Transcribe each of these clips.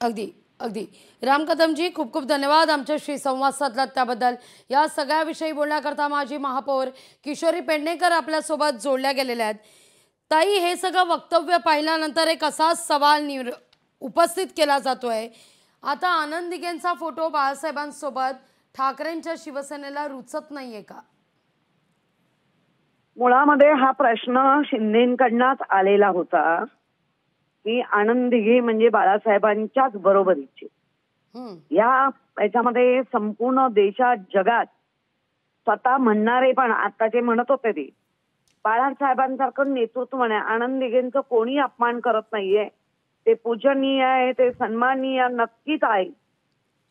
अगदी अगदी राम कदमजी, खूप खूप धन्यवाद आमच्याशी संवाद साधलात त्याबद्दल। या सगळ्याविषयी बोलण्याकरता माजी महापौर किशोरी पेडणेकर आपल्यासोबत जोडल्या गेलेल्या आहेत। ताई, हे सगळं वक्तव्य पाहिल्यानंतर एक असाच सवाल उपस्थित केला जातोय, आता आनंद दिघेंचा फोटो बाळासाहेबांसोबत ठाकरेंच्या शिवसेनेला रुचत नाहीये का? मुळामध्ये हा प्रश्न शिंदेंकडनंच आलेला होता की आनंद दिघे म्हणजे बाळासाहेबांच्याच बरोबरीचे। याच्यामध्ये संपूर्ण देशात जगात स्वतः म्हणणारे पण आताचे म्हणत होते ते बाळासाहेबांसारखं नेतृत्व नाही, आनंद दिघेंचं कोणी अपमान करत नाहीये, ते पूजनीय आहे, ते सन्माननीय नक्कीच आहे।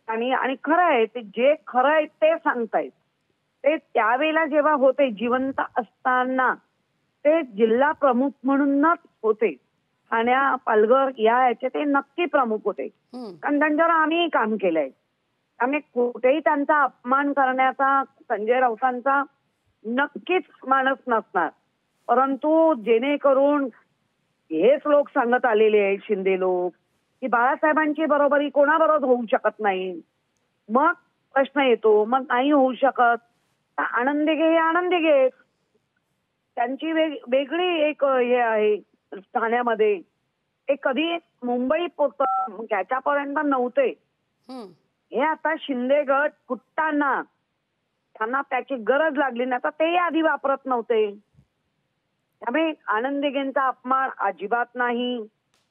आणि खरं आहे, ते जे खरं आहे ते सांगतायत। ते त्यावेळेला जेव्हा होते जिवंत असताना ते जिल्हा प्रमुख म्हणूनच होते, ठाण्या पालघर याचे ते नक्की प्रमुख होते, कारण त्यांच्यावर आम्ही काम केलंय। आम्ही कुठेही त्यांचा अपमान करण्याचा संजय राऊतांचा नक्कीच मानस नसणार, परंतु जेणेकरून हेच लोक सांगत आलेले आहेत शिंदे लोक की बाळासाहेबांची बरोबरी कोणाबरोबर होऊ शकत नाही। मग प्रश्न येतो, मग नाही होऊ शकत तर आनंद दिघे हे आनंद दिघे, त्यांची वेगळी एक हे आहे ठाण्यामध्ये, ते कधी मुंबई त्याच्यापर्यंत नव्हते। हे आता शिंदे गट फुटताना त्यांना त्याची गरज लागली नाही, तर ते आधी वापरत नव्हते। त्यामुळे आनंद दिघेंचा अपमान अजिबात नाही।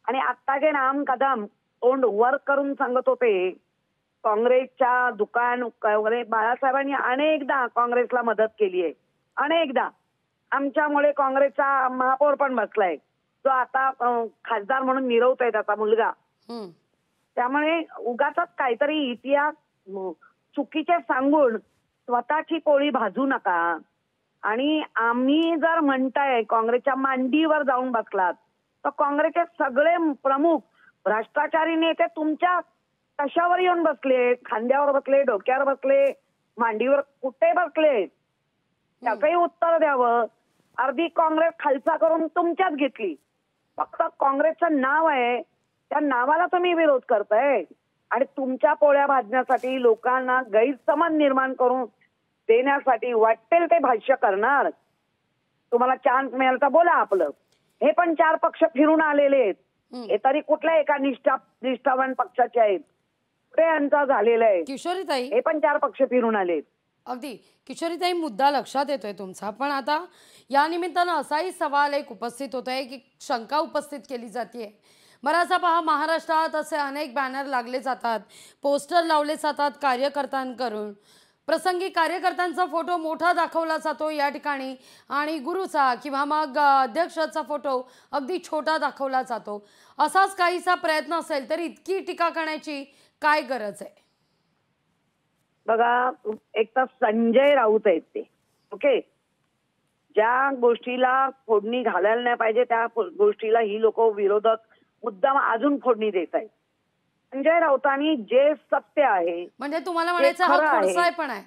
आणि आता जे राम कदम तोंड वर करून सांगत होते काँग्रेसच्या दुकान वगैरे, बाळासाहेबांनी अनेकदा काँग्रेसला मदत केली आहे, अनेकदा। आमच्यामुळे काँग्रेसचा महापौर पण बसलाय, जो आता खासदार म्हणून मिरवतोय त्याचा मुलगा। त्यामुळे उगाच काहीतरी इतिहास चुकीचे सांगून स्वतःची पोळी भाजू नका। आणि आम्ही जर म्हणताय काँग्रेसच्या मांडीवर जाऊन बसलात तर काँग्रेसचे सगळे प्रमुख भ्रष्टाचारी नेते तुमच्या कशावर येऊन बसले, खांद्यावर बसले, डोक्यावर बसले, मांडीवर कुठे बसले, त्याचंही उत्तर द्यावं। अर्धी काँग्रेस खालसा करून तुमच्याच घेतली, फक्त काँग्रेसचं नाव आहे त्या नावाला तुम्ही विरोध करताय आणि तुमच्या पोळ्या भाजण्यासाठी लोकांना गैरसमज निर्माण करून देण्यासाठी वाटेल ते भाष्य करणार। तुम्हाला चान्स मिळाला तर बोला आपलं। हे पण 4 पक्ष फिरून आलेले आहेत, हे तरी कुठल्या एका निष्ठावान पक्षाचे आहेत, ते यांचा झालेला आहे। किशोरीताई, हे पण 4 पक्ष फिरून आलेत। अगदी किशोरीताई, मुद्दा लक्षात येतोय तुमचा, पण आता या निमित्तानं असाही सवाल एक उपस्थित होतोय की शंका उपस्थित केली जाते, बराचसा पहा महाराष्ट्रात असे अनेक बॅनर लागले जातात, पोस्टर लावले जातात कार्यकर्त्यांकडून, प्रसंगी कार्यकर्त्यांचा फोटो मोठा दाखवला जातो या ठिकाणी आणि गुरुचा किंवा मग अध्यक्षाचा फोटो अगदी छोटा दाखवला जातो। असाच काहीसा प्रयत्न असेल तर इतकी टीका करण्याची काय गरज आहे? बघा, एक तर संजय राऊत आहेत ते, ओके, ज्या गोष्टीला फोडणी घालायला नाही पाहिजे त्या गोष्टीला ही लोक विरोधक मुद्दाम अजून फोडणी देत आहेत। संजय राऊतांनी जे सत्य आहे, म्हणजे तुम्हाला म्हणायचं हा खोडसाळ पण आहे?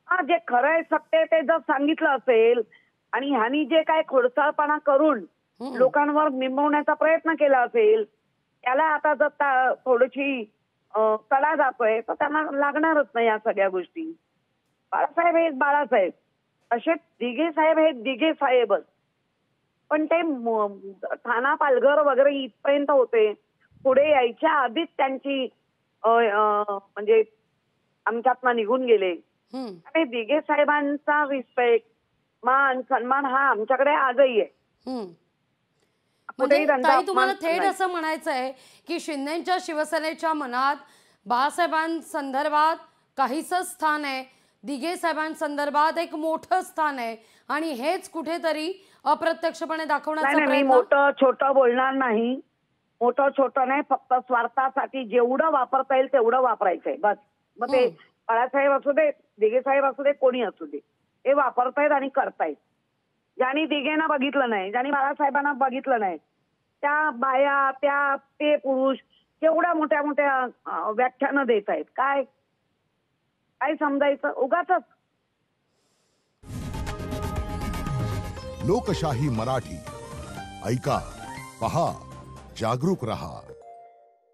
हा, जे खरं आहे सत्य ते जर सांगितलं असेल आणि ह्यांनी जे काय खोडसाळपणा करून लोकांवर निंबवण्याचा प्रयत्न केला असेल, त्याला आता जर थोडीशी तडा जातोय तर त्यांना लागणारच नाही या सगळ्या गोष्टी। बाळासाहेब हे बाळासाहेब, असे दिघे साहेब हे दिघे साहेबच, पण ते ठाणा पालघर वगैरे इथपर्यंत होते, पुढे यायच्या आधीच त्यांची म्हणजे आमच्यातनं निघून गेले। आणि दिघे साहेबांचा रिस्पेक्ट, मान सन्मान हा आमच्याकडे आजही आहे। म्हणजे ताई, तुम्हाला थेट असं म्हणायचं आहे की शिंदेच्या शिवसेनेच्या मनात बाळासाहेबांसंदर्भात काहीसं स्थान आहे, दिघे साहेबांसंदर्भात एक मोठं स्थान आहे आणि हेच कुठेतरी अप्रत्यक्षपणे दाखवण्याचा प्रयत्न? मी मोठं छोटं बोलणार नाही, मोठं छोटं नाही, फक्त स्वार्थासाठी जेवढं वापरता येईल तेवढं वापरायचंय बस। मग ते बाळासाहेब असू दे, दिघे साहेब असू दे, कोणी असू दे, ते वापरतायत आणि करतायत। ज्यांनी दिघेंना बघितलं नाही, ज्यांनी बाळासाहेबांना बघितलं नाही, त्या बाया ते पुरुष केवढ्या मोठ्या मोठ्या व्याख्यानं देत आहेत, काय काय समजायचं उगाच। लोकशाही मराठी ऐका, पहा, जागरूक रहा।